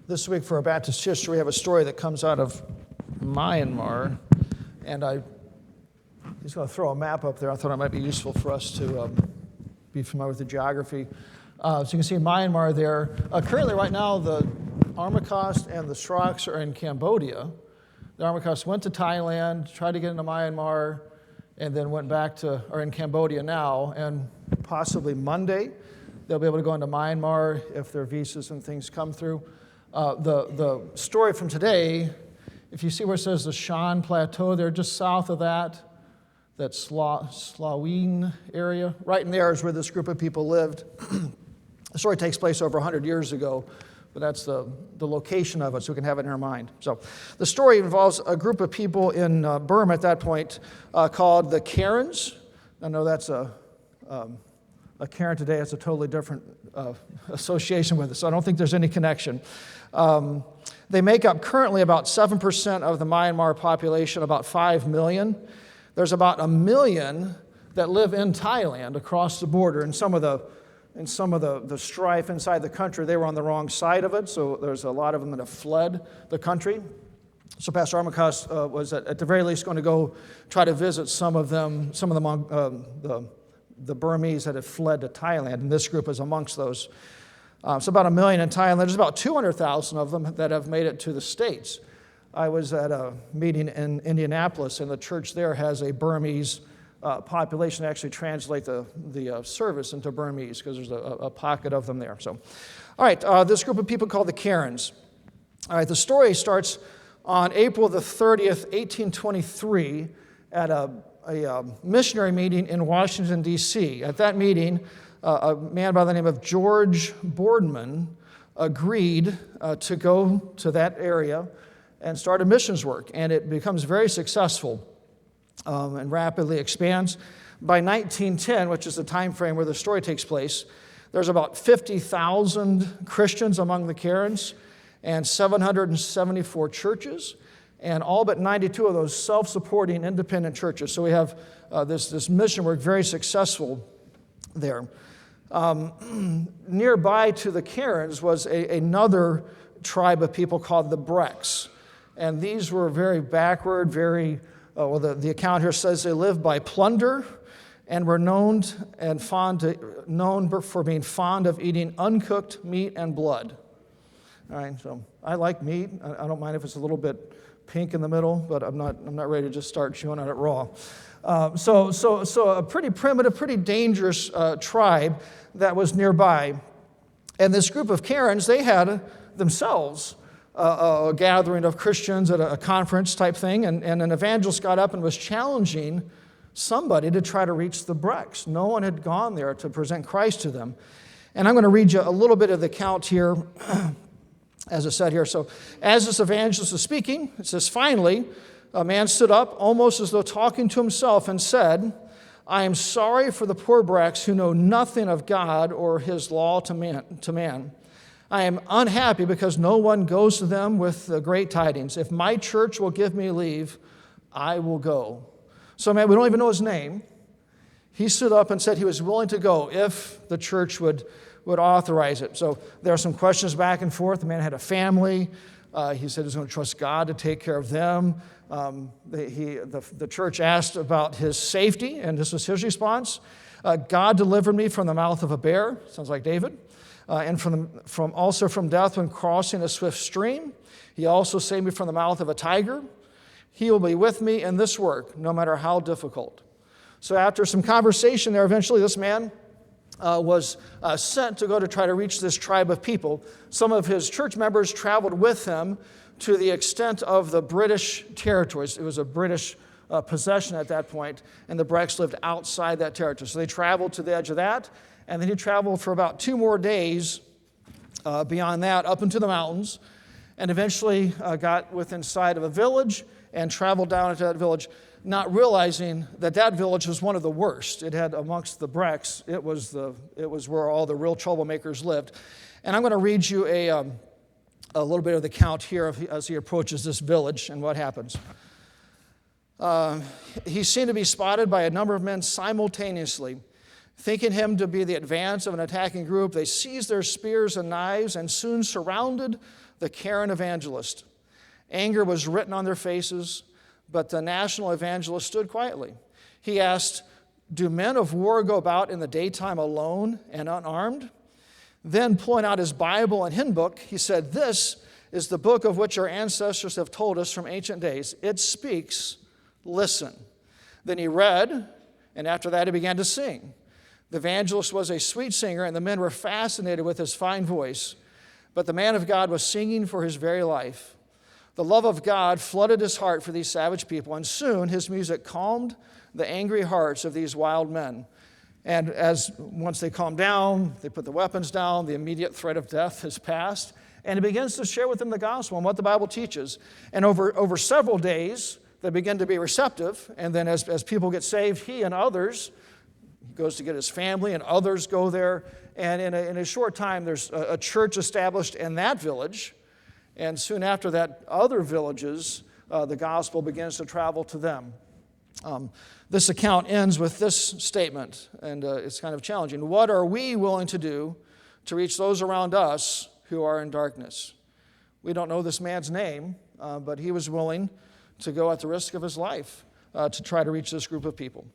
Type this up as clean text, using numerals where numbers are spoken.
This week for our Baptist history, we have a story that comes out of Myanmar, and I'm just going to throw a map up there. I thought it might be useful for us to be familiar with the geography. So you can see Myanmar there. Currently, right now, the Armacost and the Sraks are in Cambodia. The Armacost went to Thailand, tried to get into Myanmar, and then went back to, are in Cambodia now, and possibly Monday, they'll be able to go into Myanmar if their visas and things come through. The story from today, if you see where it says the Shan Plateau, they're just south of that Slaween area. Right in there is where this group of people lived. The story takes place over 100 years ago, but that's the location of it, so we can have it in our mind. So the story involves a group of people in Burma at that point called the Karens. I know that's a Karen today has a totally different association with it, so I don't think there's any connection. They make up currently about 7% of the Myanmar population, about 5 million. There's about 1 million that live in Thailand across the border. In some of the strife inside the country, they were on the wrong side of it, so there's a lot of them that have fled the country. So Pastor Armacost was at the very least going to go try to visit some of them, the Burmese that have fled to Thailand, and this group is amongst those. So about 1 million in Thailand. There's about 200,000 of them that have made it to the States. I was at a meeting in Indianapolis, and the church there has a Burmese population to actually translate the service into Burmese, because there's a pocket of them there. So, all right, this group of people called the Karens. All right, the story starts on April the 30th, 1823, at a missionary meeting in Washington, D.C. At that meeting, a man by the name of George Boardman agreed to go to that area and start a missions work, and it becomes very successful and rapidly expands. By 1910, which is the time frame where the story takes place, there's about 50,000 Christians among the Karens and 774 churches, and all but 92 of those self-supporting independent churches. So we have this mission work very successful there. Nearby to the Karens was another tribe of people called the Breks. And these were very backward, the account here says they lived by plunder and were known for being fond of eating uncooked meat and blood. All right, so I like meat. I don't mind if it's a little bit pink in the middle, but I'm not ready to just start chewing on it raw. So a pretty primitive, pretty dangerous tribe that was nearby. And this group of Karens, they had themselves a gathering of Christians at a conference type thing, and an evangelist got up and was challenging somebody to try to reach the Breks. No one had gone there to present Christ to them. And I'm going to read you a little bit of the account here, as it said here. So as this evangelist is speaking, it says, finally, a man stood up, almost as though talking to himself, and said, I am sorry for the poor Breks who know nothing of God or his law to man. I am unhappy because no one goes to them with the great tidings. If my church will give me leave, I will go. So, man, we don't even know his name. He stood up and said he was willing to go if the church would authorize it. So there are some questions back and forth. The man had a family. He said he was going to trust God to take care of them. The church asked about his safety, and this was his response. God delivered me from the mouth of a bear. Sounds like David. And also from death when crossing a swift stream. He also saved me from the mouth of a tiger. He will be with me in this work, no matter how difficult. So after some conversation there, eventually this man was sent to go to try to reach this tribe of people. Some of his church members traveled with him to the extent of the British territories. It was a British possession at that point, and the Breks lived outside that territory. So they traveled to the edge of that, and then he traveled for about 2 more days beyond that up into the mountains, and eventually got within sight of a village and traveled down into that village, not realizing that village was one of the worst. It had, amongst the Breks, it was where all the real troublemakers lived. And I'm going to read you a little bit of the account here as he approaches this village and what happens. He seemed to be spotted by a number of men simultaneously. Thinking him to be the advance of an attacking group, they seized their spears and knives and soon surrounded the Karen evangelist. Anger was written on their faces, but the national evangelist stood quietly. He asked, "Do men of war go about in the daytime alone and unarmed?" Then, pulling out his Bible and hymn book, he said, "This is the book of which our ancestors have told us from ancient days. It speaks, listen." Then he read, and after that he began to sing. The evangelist was a sweet singer, and the men were fascinated with his fine voice. But the man of God was singing for his very life. The love of God flooded his heart for these savage people, and soon his music calmed the angry hearts of these wild men. And once they calm down, they put the weapons down, the immediate threat of death is past, and he begins to share with them the gospel and what the Bible teaches. And over several days, they begin to be receptive, and then as people get saved, he and others, he goes to get his family, and others go there, and in a short time, there's a church established in that village, and soon after that, other villages, the gospel begins to travel to them. This account ends with this statement, and it's kind of challenging. What are we willing to do to reach those around us who are in darkness? We don't know this man's name, but he was willing to go at the risk of his life to try to reach this group of people.